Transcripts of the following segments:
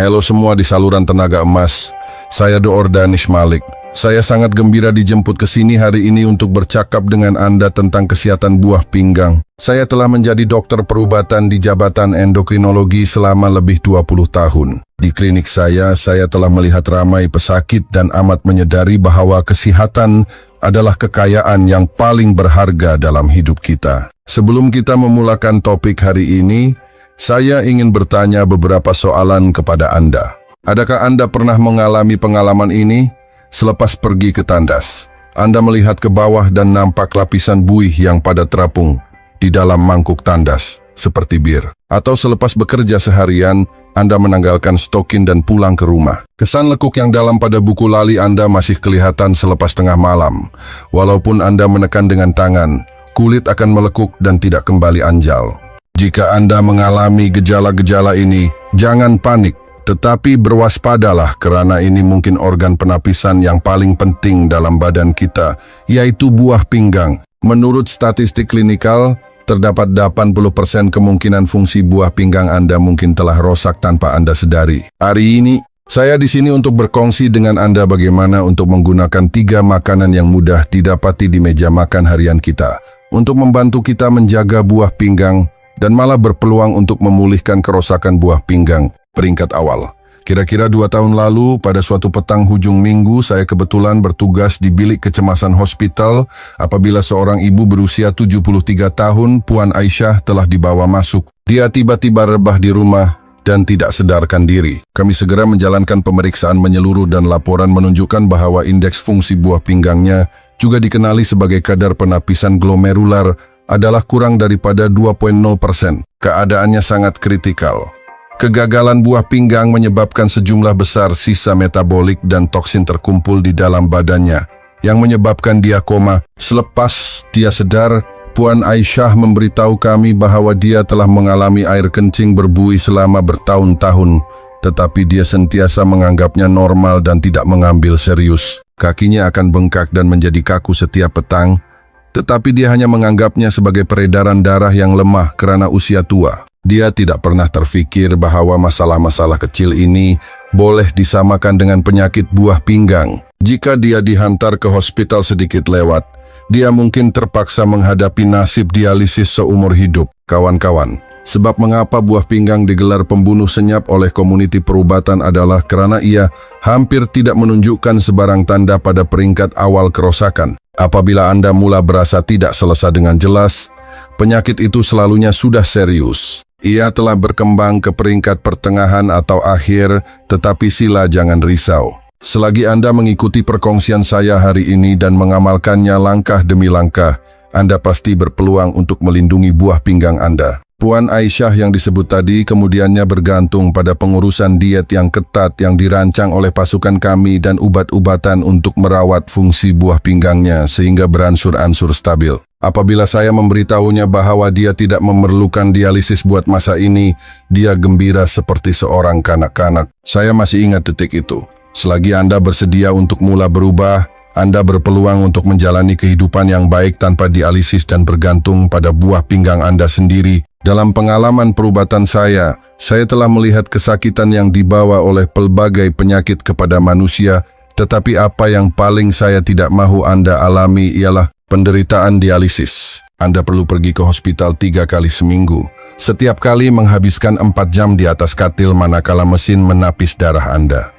Halo semua di saluran tenaga emas. Saya Door Danish Malik. Saya sangat gembira dijemput ke sini hari ini untuk bercakap dengan Anda tentang kesehatan buah pinggang. Saya telah menjadi dokter perubatan di Jabatan Endokrinologi selama lebih 20 tahun. Di klinik saya telah melihat ramai pesakit dan amat menyadari bahwa kesehatan adalah kekayaan yang paling berharga dalam hidup kita. Sebelum kita memulakan topik hari ini, saya ingin bertanya beberapa soalan kepada Anda. Adakah Anda pernah mengalami pengalaman ini? Selepas pergi ke tandas, Anda melihat ke bawah dan nampak lapisan buih yang pada terapung di dalam mangkuk tandas, seperti bir. Atau selepas bekerja seharian, Anda menanggalkan stokin dan pulang ke rumah. Kesan lekuk yang dalam pada buku lali Anda masih kelihatan selepas tengah malam. Walaupun Anda menekan dengan tangan, kulit akan melekuk dan tidak kembali anjal. Jika Anda mengalami gejala-gejala ini, jangan panik. Tetapi berwaspadalah karena ini mungkin organ penapisan yang paling penting dalam badan kita, yaitu buah pinggang. Menurut statistik klinikal, terdapat 80% kemungkinan fungsi buah pinggang Anda mungkin telah rosak tanpa Anda sadari. Hari ini, saya di sini untuk berkongsi dengan Anda bagaimana untuk menggunakan 3 makanan yang mudah didapati di meja makan harian kita, untuk membantu kita menjaga buah pinggang dan malah berpeluang untuk memulihkan kerusakan buah pinggang. Peringkat awal. Kira-kira 2 tahun lalu, pada suatu petang hujung minggu, saya kebetulan bertugas di bilik kecemasan hospital apabila seorang ibu berusia 73 tahun, Puan Aisyah, telah dibawa masuk. Dia tiba-tiba rebah di rumah dan tidak sadarkan diri. Kami segera menjalankan pemeriksaan menyeluruh dan laporan menunjukkan bahwa indeks fungsi buah pinggangnya, juga dikenali sebagai kadar penapisan glomerular, adalah kurang daripada 2,0%. Keadaannya sangat kritikal. Kegagalan buah pinggang menyebabkan sejumlah besar sisa metabolik dan toksin terkumpul di dalam badannya, yang menyebabkan dia koma. Selepas dia sadar, Puan Aisyah memberitahu kami bahwa dia telah mengalami air kencing berbuih selama bertahun-tahun, tetapi dia sentiasa menganggapnya normal dan tidak mengambil serius. Kakinya akan bengkak dan menjadi kaku setiap petang, tetapi dia hanya menganggapnya sebagai peredaran darah yang lemah karena usia tua. Dia tidak pernah terfikir bahwa masalah-masalah kecil ini boleh disamakan dengan penyakit buah pinggang. Jika dia dihantar ke hospital sedikit lewat, dia mungkin terpaksa menghadapi nasib dialisis seumur hidup. Kawan-kawan, sebab mengapa buah pinggang digelar pembunuh senyap oleh komuniti perubatan adalah karena ia hampir tidak menunjukkan sebarang tanda pada peringkat awal kerusakan. Apabila Anda mula berasa tidak selesai dengan jelas, penyakit itu selalunya sudah serius. Ia telah berkembang ke peringkat pertengahan atau akhir, tetapi sila jangan risau. Selagi Anda mengikuti perkongsian saya hari ini dan mengamalkannya langkah demi langkah, Anda pasti berpeluang untuk melindungi buah pinggang Anda. Puan Aisyah yang disebut tadi kemudiannya bergantung pada pengurusan diet yang ketat yang dirancang oleh pasukan kami dan ubat-ubatan untuk merawat fungsi buah pinggangnya sehingga beransur-ansur stabil. Apabila saya memberitahunya bahwa dia tidak memerlukan dialisis buat masa ini, dia gembira seperti seorang kanak-kanak. Saya masih ingat detik itu. Selagi Anda bersedia untuk mula berubah, Anda berpeluang untuk menjalani kehidupan yang baik tanpa dialisis dan bergantung pada buah pinggang Anda sendiri. Dalam pengalaman perubatan saya telah melihat kesakitan yang dibawa oleh pelbagai penyakit kepada manusia, tetapi apa yang paling saya tidak mahu Anda alami ialah penderitaan dialisis. Anda perlu pergi ke hospital 3 kali seminggu. Setiap kali menghabiskan 4 jam di atas katil manakala mesin menapis darah Anda.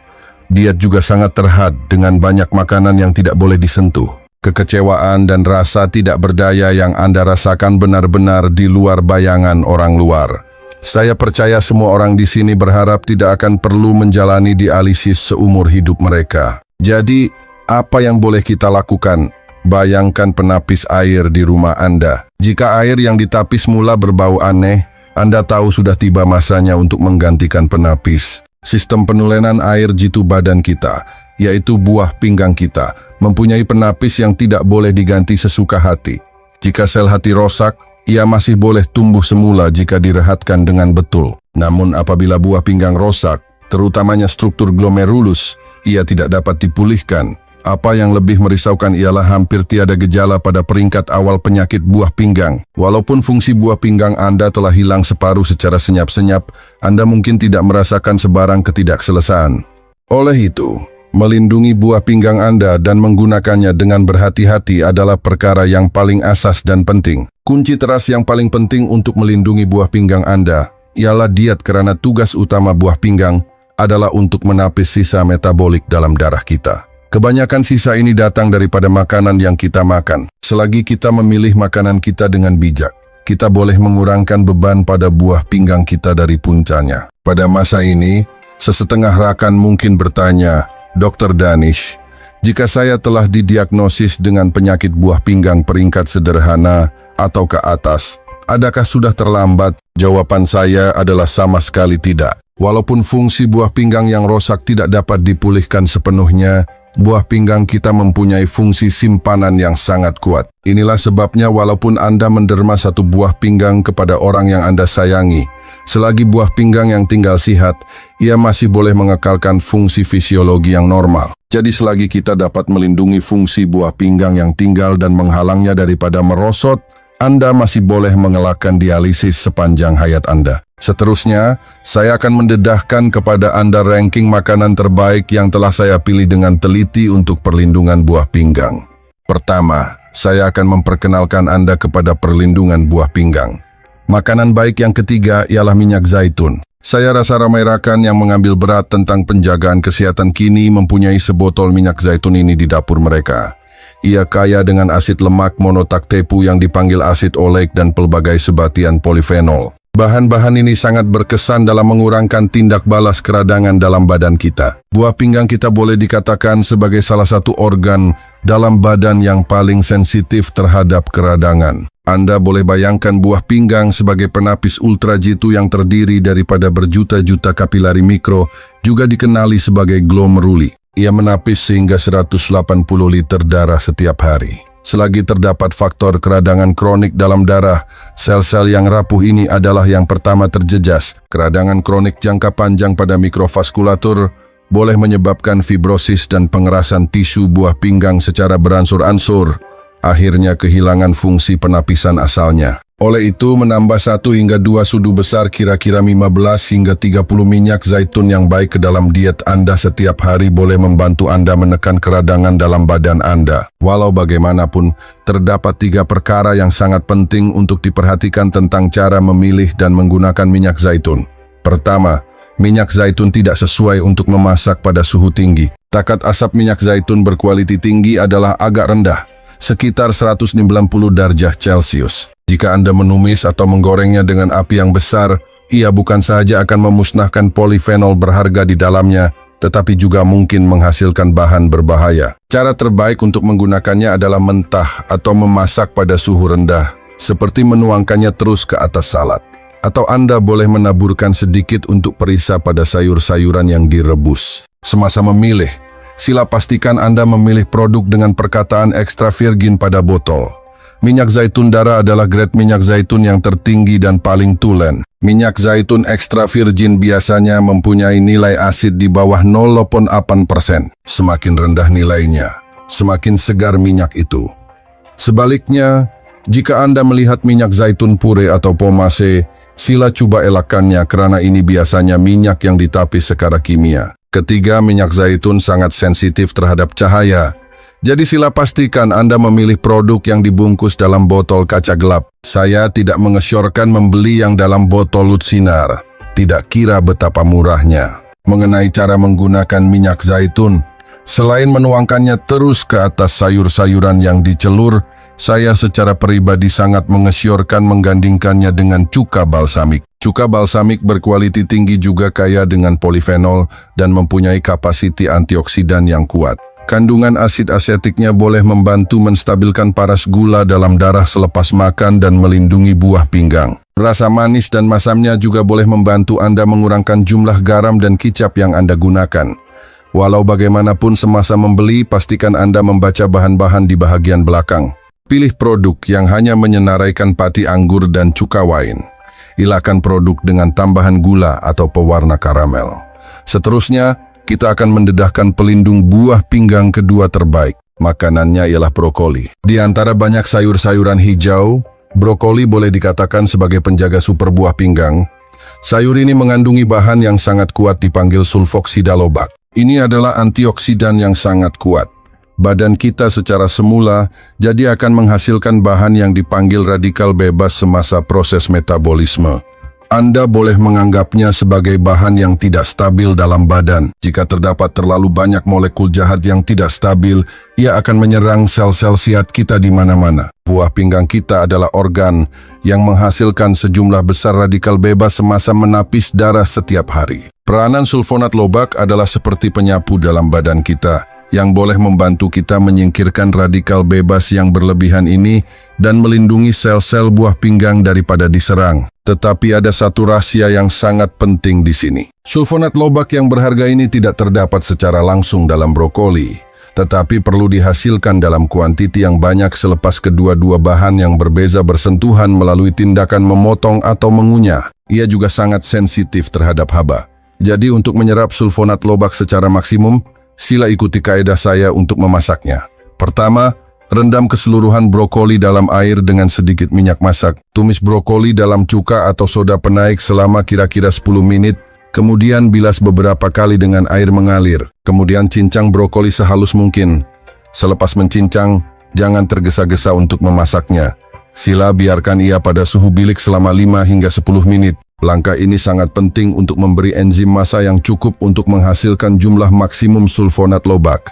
Diet juga sangat terhad dengan banyak makanan yang tidak boleh disentuh. Kekecewaan dan rasa tidak berdaya yang Anda rasakan benar-benar di luar bayangan orang luar. Saya percaya semua orang di sini berharap tidak akan perlu menjalani dialisis seumur hidup mereka. Jadi, apa yang boleh kita lakukan? Bayangkan penapis air di rumah Anda. Jika air yang ditapis mula berbau aneh, Anda tahu sudah tiba masanya untuk menggantikan penapis. Sistem penulenan air jitu badan kita, yaitu buah pinggang kita, mempunyai penapis yang tidak boleh diganti sesuka hati. Jika sel hati rosak, ia masih boleh tumbuh semula jika direhatkan dengan betul. Namun apabila buah pinggang rosak, terutamanya struktur glomerulus, ia tidak dapat dipulihkan. Apa yang lebih merisaukan ialah hampir tiada gejala pada peringkat awal penyakit buah pinggang. Walaupun fungsi buah pinggang Anda telah hilang separuh secara senyap-senyap, Anda mungkin tidak merasakan sebarang ketidakselesaan. Oleh itu, melindungi buah pinggang Anda dan menggunakannya dengan berhati-hati adalah perkara yang paling asas dan penting. Kunci teras yang paling penting untuk melindungi buah pinggang Anda ialah diet, karena tugas utama buah pinggang adalah untuk menapis sisa metabolik dalam darah kita. Kebanyakan sisa ini datang daripada makanan yang kita makan. Selagi kita memilih makanan kita dengan bijak, kita boleh mengurangkan beban pada buah pinggang kita dari puncanya. Pada masa ini, sesetengah rakan mungkin bertanya, Dr. Danish, jika saya telah didiagnosis dengan penyakit buah pinggang peringkat sederhana atau ke atas, adakah sudah terlambat? Jawaban saya adalah sama sekali tidak. Walaupun fungsi buah pinggang yang rosak tidak dapat dipulihkan sepenuhnya, buah pinggang kita mempunyai fungsi simpanan yang sangat kuat. Inilah sebabnya walaupun Anda menderma satu buah pinggang kepada orang yang Anda sayangi, selagi buah pinggang yang tinggal sihat, ia masih boleh mengekalkan fungsi fisiologi yang normal. Jadi selagi kita dapat melindungi fungsi buah pinggang yang tinggal dan menghalangnya daripada merosot, Anda masih boleh mengelakkan dialisis sepanjang hayat Anda. Seterusnya, saya akan mendedahkan kepada Anda ranking makanan terbaik yang telah saya pilih dengan teliti untuk perlindungan buah pinggang. Pertama, saya akan memperkenalkan Anda kepada perlindungan buah pinggang. Makanan baik yang ketiga ialah minyak zaitun. Saya rasa ramai rakan yang mengambil berat tentang penjagaan kesehatan kini mempunyai sebotol minyak zaitun ini di dapur mereka. Ia kaya dengan asid lemak monotaktepu yang dipanggil asid oleic dan pelbagai sebatian polifenol. Bahan-bahan ini sangat berkesan dalam mengurangkan tindak balas keradangan dalam badan kita. Buah pinggang kita boleh dikatakan sebagai salah satu organ dalam badan yang paling sensitif terhadap keradangan. Anda boleh bayangkan buah pinggang sebagai penapis ultra jitu yang terdiri daripada berjuta-juta kapilari mikro, juga dikenali sebagai glomeruli. Ia menapis sehingga 180 liter darah setiap hari. Selagi terdapat faktor keradangan kronik dalam darah, sel-sel yang rapuh ini adalah yang pertama terjejas. Keradangan kronik jangka panjang pada mikrovaskulatur boleh menyebabkan fibrosis dan pengerasan tisu buah pinggang secara beransur-ansur, akhirnya kehilangan fungsi penapisan asalnya. Oleh itu, menambah 1 hingga 2 sudu besar kira-kira 15 hingga 30 minyak zaitun yang baik ke dalam diet Anda setiap hari boleh membantu Anda menekan keradangan dalam badan Anda. Walau bagaimanapun, terdapat 3 perkara yang sangat penting untuk diperhatikan tentang cara memilih dan menggunakan minyak zaitun. Pertama, minyak zaitun tidak sesuai untuk memasak pada suhu tinggi. Takat asap minyak zaitun berkualiti tinggi adalah agak rendah, sekitar 190 derajat Celcius. Jika Anda menumis atau menggorengnya dengan api yang besar, ia bukan saja akan memusnahkan polifenol berharga di dalamnya, tetapi juga mungkin menghasilkan bahan berbahaya. Cara terbaik untuk menggunakannya adalah mentah atau memasak pada suhu rendah, seperti menuangkannya terus ke atas salad. Atau Anda boleh menaburkan sedikit untuk perisa pada sayur-sayuran yang direbus. Semasa memilih, sila pastikan Anda memilih produk dengan perkataan extra virgin pada botol. Minyak zaitun darah adalah grade minyak zaitun yang tertinggi dan paling tulen. Minyak zaitun extra virgin biasanya mempunyai nilai asid di bawah 0,8%. Semakin rendah nilainya, semakin segar minyak itu. Sebaliknya, jika Anda melihat minyak zaitun pure atau pomase, sila coba elakkannya karena ini biasanya minyak yang ditapis secara kimia. Ketiga, minyak zaitun sangat sensitif terhadap cahaya. Jadi sila pastikan Anda memilih produk yang dibungkus dalam botol kaca gelap. Saya tidak mengesyorkan membeli yang dalam botol lutsinar. Tidak kira betapa murahnya. Mengenai cara menggunakan minyak zaitun, selain menuangkannya terus ke atas sayur-sayuran yang dicelur, saya secara pribadi sangat mengesyorkan menggandingkannya dengan cuka balsamik. Cuka balsamik berkualiti tinggi juga kaya dengan polifenol dan mempunyai kapasiti antioksidan yang kuat. Kandungan asid asetiknya boleh membantu menstabilkan paras gula dalam darah selepas makan dan melindungi buah pinggang. Rasa manis dan masamnya juga boleh membantu Anda mengurangkan jumlah garam dan kicap yang Anda gunakan. Walau bagaimanapun semasa membeli, pastikan Anda membaca bahan-bahan di bahagian belakang. Pilih produk yang hanya menyenaraikan pati anggur dan cuka wine. Hilangkan produk dengan tambahan gula atau pewarna karamel. Seterusnya, kita akan mendedahkan pelindung buah pinggang kedua terbaik. Makanannya ialah brokoli. Di antara banyak sayur-sayuran hijau, brokoli boleh dikatakan sebagai penjaga super buah pinggang. Sayur ini mengandungi bahan yang sangat kuat dipanggil sulfoksidalobak. Ini adalah antioksidan yang sangat kuat. Badan kita secara semula jadi akan menghasilkan bahan yang dipanggil radikal bebas semasa proses metabolisme. Anda boleh menganggapnya sebagai bahan yang tidak stabil dalam badan. Jika terdapat terlalu banyak molekul jahat yang tidak stabil, ia akan menyerang sel-sel sehat kita di mana-mana. Buah pinggang kita adalah organ yang menghasilkan sejumlah besar radikal bebas semasa menapis darah setiap hari. Peranan sulfonat lobak adalah seperti penyapu dalam badan kita, yang boleh membantu kita menyingkirkan radikal bebas yang berlebihan ini dan melindungi sel-sel buah pinggang daripada diserang. Tetapi ada satu rahasia yang sangat penting di sini. Sulfonat lobak yang berharga ini tidak terdapat secara langsung dalam brokoli, tetapi perlu dihasilkan dalam kuantiti yang banyak selepas kedua-dua bahan yang berbeza bersentuhan melalui tindakan memotong atau mengunyah. Ia juga sangat sensitif terhadap haba. Jadi untuk menyerap sulfonat lobak secara maksimum, sila ikuti kaedah saya untuk memasaknya. Pertama, rendam keseluruhan brokoli dalam air dengan sedikit minyak masak. Tumis brokoli dalam cuka atau soda penaik selama kira-kira 10 menit. Kemudian bilas beberapa kali dengan air mengalir. Kemudian cincang brokoli sehalus mungkin. Selepas mencincang, jangan tergesa-gesa untuk memasaknya. Sila biarkan ia pada suhu bilik selama 5 hingga 10 menit. Langkah ini sangat penting untuk memberi enzim massa yang cukup untuk menghasilkan jumlah maksimum sulfonat lobak.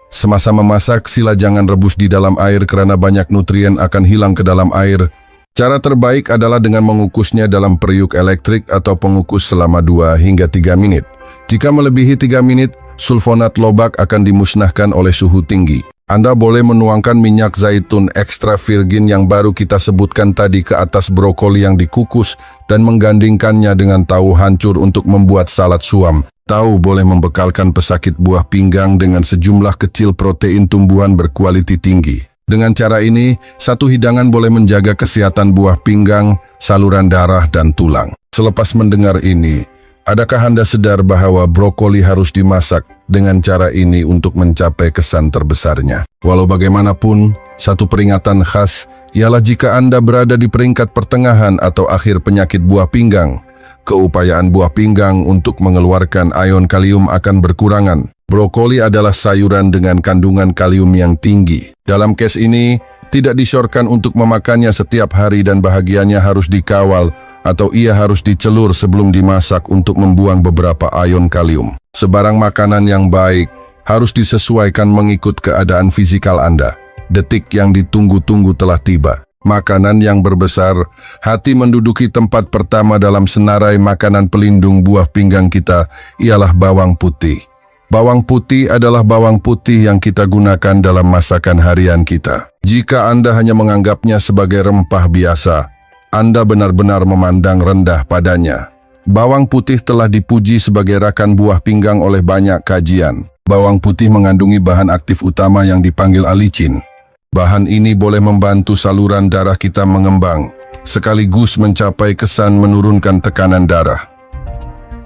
Semasa memasak, sila jangan rebus di dalam air karena banyak nutrien akan hilang ke dalam air. Cara terbaik adalah dengan mengukusnya dalam periuk elektrik atau pengukus selama 2 hingga 3 menit. Jika melebihi 3 menit, sulfonat lobak akan dimusnahkan oleh suhu tinggi. Anda boleh menuangkan minyak zaitun ekstra virgin yang baru kita sebutkan tadi ke atas brokoli yang dikukus dan menggandingkannya dengan tahu hancur untuk membuat salad suam. Tahu boleh membekalkan pesakit buah pinggang dengan sejumlah kecil protein tumbuhan berkualiti tinggi. Dengan cara ini, satu hidangan boleh menjaga kesehatan buah pinggang, saluran darah, dan tulang. Selepas mendengar ini, adakah Anda sadar bahwa brokoli harus dimasak dengan cara ini untuk mencapai kesan terbesarnya? Walau bagaimanapun, satu peringatan khas ialah jika Anda berada di peringkat pertengahan atau akhir penyakit buah pinggang, keupayaan buah pinggang untuk mengeluarkan ion kalium akan berkurangan. Brokoli adalah sayuran dengan kandungan kalium yang tinggi. Dalam case ini, tidak disyorkan untuk memakannya setiap hari dan bahagiannya harus dikawal atau ia harus dicelur sebelum dimasak untuk membuang beberapa ion kalium. Sebarang makanan yang baik harus disesuaikan mengikut keadaan fisikal Anda. Detik yang ditunggu-tunggu telah tiba. Makanan yang berbesar, hati menduduki tempat pertama dalam senarai makanan pelindung buah pinggang kita ialah bawang putih. Bawang putih adalah bawang putih yang kita gunakan dalam masakan harian kita. Jika Anda hanya menganggapnya sebagai rempah biasa, Anda benar-benar memandang rendah padanya. Bawang putih telah dipuji sebagai rakan buah pinggang oleh banyak kajian. Bawang putih mengandungi bahan aktif utama yang dipanggil alicin. Bahan ini boleh membantu saluran darah kita mengembang, sekaligus mencapai kesan menurunkan tekanan darah.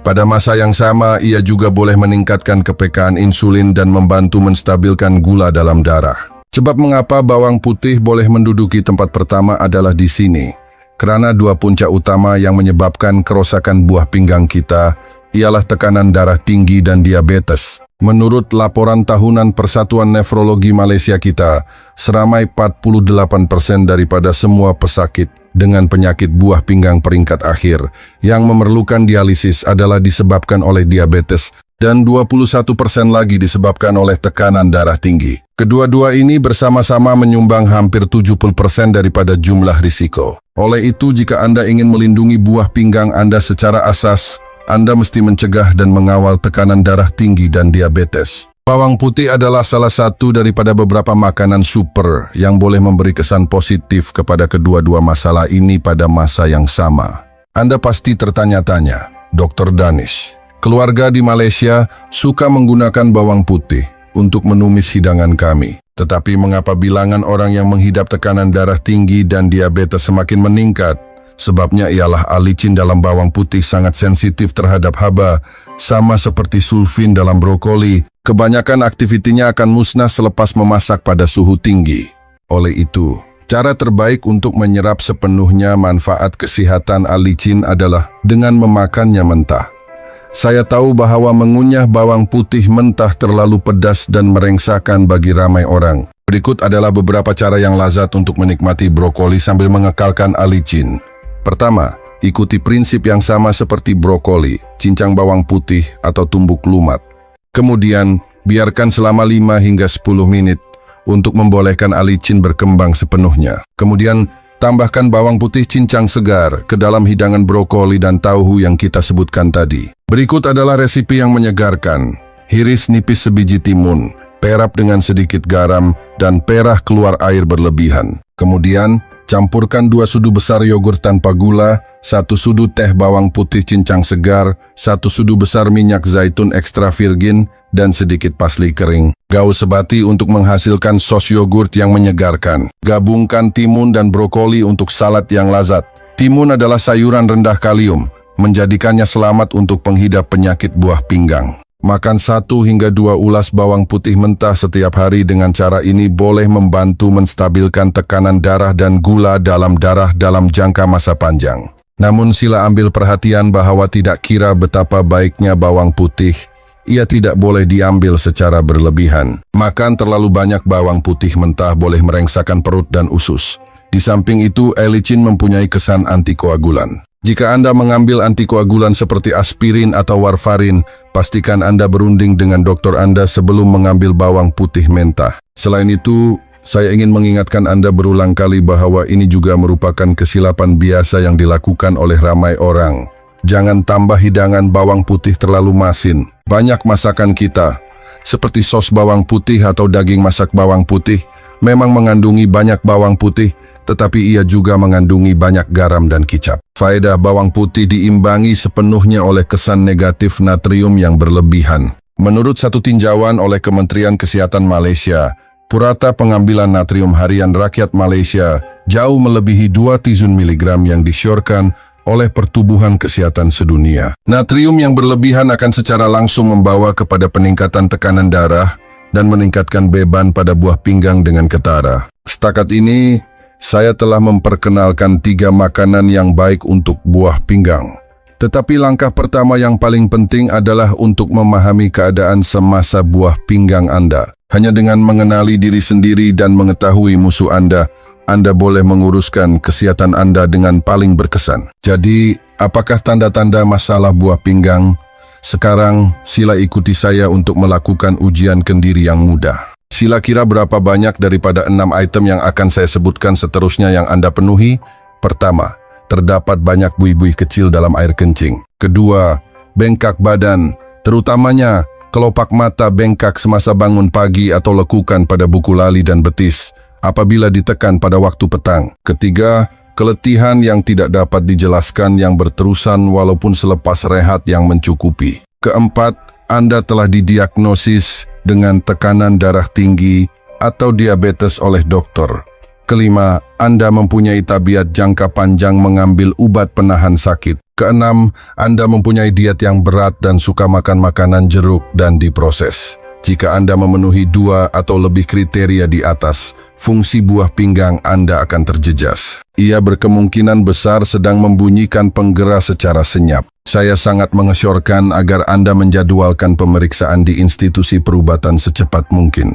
Pada masa yang sama, ia juga boleh meningkatkan kepekaan insulin dan membantu menstabilkan gula dalam darah. Sebab mengapa bawang putih boleh menduduki tempat pertama adalah di sini. Karena dua punca utama yang menyebabkan kerusakan buah pinggang kita ialah tekanan darah tinggi dan diabetes. Menurut laporan tahunan Persatuan Nefrologi Malaysia kita, seramai 48% daripada semua pesakit dengan penyakit buah pinggang peringkat akhir yang memerlukan dialisis adalah disebabkan oleh diabetes dan 21% lagi disebabkan oleh tekanan darah tinggi. Kedua-dua ini bersama-sama menyumbang hampir 70% daripada jumlah risiko. Oleh itu, jika Anda ingin melindungi buah pinggang Anda secara asas, Anda mesti mencegah dan mengawal tekanan darah tinggi dan diabetes. Bawang putih adalah salah satu daripada beberapa makanan super yang boleh memberi kesan positif kepada kedua-dua masalah ini pada masa yang sama. Anda pasti tertanya-tanya, Dr. Danish, keluarga di Malaysia suka menggunakan bawang putih untuk menumis hidangan kami. Tetapi mengapa bilangan orang yang menghidap tekanan darah tinggi dan diabetes semakin meningkat Sebabnya ialah alicin dalam bawang putih sangat sensitif terhadap haba, sama seperti sulfin dalam brokoli. Kebanyakan aktivitinya akan musnah selepas memasak pada suhu tinggi. Oleh itu, cara terbaik untuk menyerap sepenuhnya manfaat kesehatan alicin adalah dengan memakannya mentah. Saya tahu bahwa mengunyah bawang putih mentah terlalu pedas dan merengsakan bagi ramai orang. Berikut adalah beberapa cara yang lazat untuk menikmati brokoli sambil mengekalkan alicin. Pertama, ikuti prinsip yang sama seperti brokoli, cincang bawang putih atau tumbuk lumat. Kemudian, biarkan selama 5 hingga 10 menit untuk membolehkan alicin berkembang sepenuhnya. Kemudian, tambahkan bawang putih cincang segar ke dalam hidangan brokoli dan tauhu yang kita sebutkan tadi. Berikut adalah resipi yang menyegarkan. Hiris nipis sebiji timun, perap dengan sedikit garam, dan perah keluar air berlebihan. Kemudian, campurkan 2 sudu besar yogurt tanpa gula, 1 sudu teh bawang putih cincang segar, 1 sudu besar minyak zaitun ekstra virgin, dan sedikit pasli kering. Gaus sebati untuk menghasilkan sos yogurt yang menyegarkan. Gabungkan timun dan brokoli untuk salad yang lazat. Timun adalah sayuran rendah kalium, menjadikannya selamat untuk penghidap penyakit buah pinggang. Makan 1 hingga 2 ulas bawang putih mentah setiap hari. Dengan cara ini boleh membantu menstabilkan tekanan darah dan gula dalam darah dalam jangka masa panjang. Namun sila ambil perhatian bahwa tidak kira betapa baiknya bawang putih, ia tidak boleh diambil secara berlebihan. Makan terlalu banyak bawang putih mentah boleh merengsakan perut dan usus. Di samping itu, alicin mempunyai kesan antikoagulan. Jika Anda mengambil antikoagulan seperti aspirin atau warfarin, pastikan Anda berunding dengan dokter Anda sebelum mengambil bawang putih mentah. Selain itu, saya ingin mengingatkan Anda berulang kali bahwa ini juga merupakan kesilapan biasa yang dilakukan oleh ramai orang. Jangan tambah hidangan bawang putih terlalu masin. Banyak masakan kita, seperti sos bawang putih atau daging masak bawang putih, memang mengandungi banyak bawang putih, tetapi ia juga mengandungi banyak garam dan kicap. Faedah bawang putih diimbangi sepenuhnya oleh kesan negatif natrium yang berlebihan. Menurut satu tinjauan oleh Kementerian Kesehatan Malaysia, purata pengambilan natrium harian rakyat Malaysia jauh melebihi 2 tizun miligram yang disyorkan oleh Pertubuhan Kesehatan Sedunia. Natrium yang berlebihan akan secara langsung membawa kepada peningkatan tekanan darah dan meningkatkan beban pada buah pinggang dengan ketara. Setakat ini, saya telah memperkenalkan 3 makanan yang baik untuk buah pinggang. Tetapi langkah pertama yang paling penting adalah untuk memahami keadaan semasa buah pinggang Anda. Hanya dengan mengenali diri sendiri dan mengetahui musuh Anda boleh menguruskan kesehatan Anda dengan paling berkesan. Jadi, apakah tanda-tanda masalah buah pinggang? Sekarang, sila ikuti saya untuk melakukan ujian kendiri yang mudah. Sila kira berapa banyak daripada 6 item yang akan saya sebutkan seterusnya yang Anda penuhi. Pertama, terdapat banyak buih-buih kecil dalam air kencing. Kedua, bengkak badan, terutamanya kelopak mata bengkak semasa bangun pagi atau lekukan pada buku lali dan betis apabila ditekan pada waktu petang. Ketiga, keletihan yang tidak dapat dijelaskan yang berterusan walaupun selepas rehat yang mencukupi. Keempat, Anda telah didiagnosis dengan tekanan darah tinggi atau diabetes oleh dokter. Kelima, Anda mempunyai tabiat jangka panjang mengambil obat penahan sakit. Keenam, Anda mempunyai diet yang berat dan suka makan makanan jeruk dan diproses. Jika Anda memenuhi 2 atau lebih kriteria di atas, fungsi buah pinggang Anda akan terjejas. Ia berkemungkinan besar sedang membunyikan penggera secara senyap. Saya sangat mengesyorkan agar Anda menjadwalkan pemeriksaan di institusi perubatan secepat mungkin.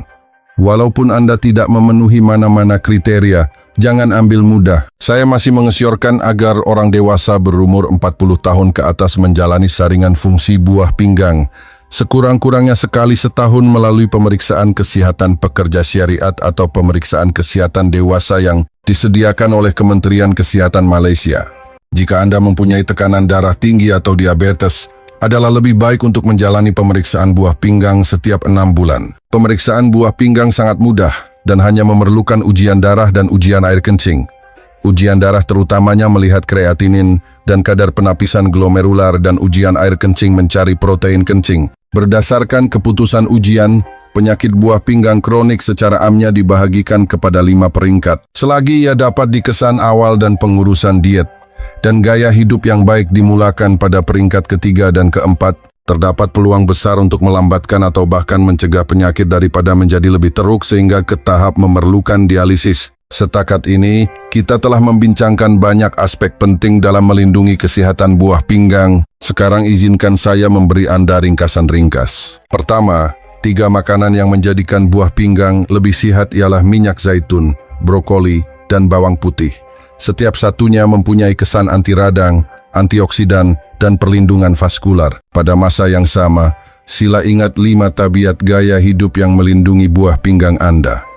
Walaupun Anda tidak memenuhi mana-mana kriteria, jangan ambil mudah. Saya masih mengesyorkan agar orang dewasa berumur 40 tahun ke atas menjalani saringan fungsi buah pinggang sekurang-kurangnya sekali setahun melalui pemeriksaan kesehatan pekerja syariat atau pemeriksaan kesehatan dewasa yang disediakan oleh Kementerian Kesehatan Malaysia. Jika Anda mempunyai tekanan darah tinggi atau diabetes, adalah lebih baik untuk menjalani pemeriksaan buah pinggang setiap 6 bulan. Pemeriksaan buah pinggang sangat mudah dan hanya memerlukan ujian darah dan ujian air kencing. Ujian darah terutamanya melihat kreatinin dan kadar penapisan glomerular dan ujian air kencing mencari protein kencing. Berdasarkan keputusan ujian, penyakit buah pinggang kronik secara amnya dibahagikan kepada 5 peringkat. Selagi ia dapat dikesan awal dan pengurusan diet, dan gaya hidup yang baik dimulakan pada peringkat ketiga dan keempat, terdapat peluang besar untuk melambatkan atau bahkan mencegah penyakit daripada menjadi lebih teruk sehingga ke tahap memerlukan dialisis. Setakat ini, kita telah membincangkan banyak aspek penting dalam melindungi kesehatan buah pinggang. Sekarang izinkan saya memberi Anda ringkasan ringkas. Pertama, 3 makanan yang menjadikan buah pinggang lebih sehat ialah minyak zaitun, brokoli, dan bawang putih. Setiap satunya mempunyai kesan anti radang, antioksidan, dan perlindungan vaskular. Pada masa yang sama, sila ingat 5 tabiat gaya hidup yang melindungi buah pinggang Anda.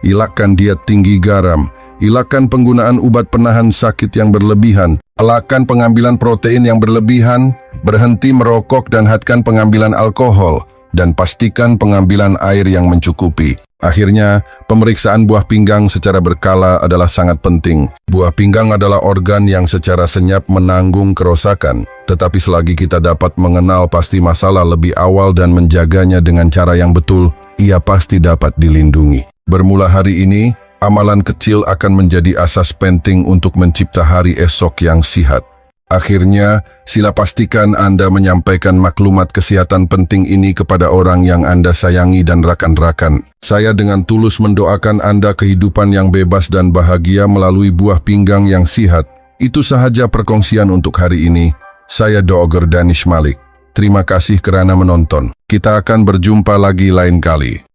Elakkan diet tinggi garam, elakkan penggunaan obat penahan sakit yang berlebihan, elakkan pengambilan protein yang berlebihan, berhenti merokok dan hadkan pengambilan alkohol, dan pastikan pengambilan air yang mencukupi. Akhirnya, pemeriksaan buah pinggang secara berkala adalah sangat penting. Buah pinggang adalah organ yang secara senyap menanggung kerusakan, tetapi selagi kita dapat mengenal pasti masalah lebih awal dan menjaganya dengan cara yang betul, ia pasti dapat dilindungi. Bermula hari ini, amalan kecil akan menjadi asas penting untuk mencipta hari esok yang sehat. Akhirnya, sila pastikan Anda menyampaikan maklumat kesehatan penting ini kepada orang yang Anda sayangi dan rakan-rakan. Saya dengan tulus mendoakan Anda kehidupan yang bebas dan bahagia melalui buah pinggang yang sehat. Itu sahaja perkongsian untuk hari ini. Saya Dr. Danish Malik. Terima kasih kerana menonton. Kita akan berjumpa lagi lain kali.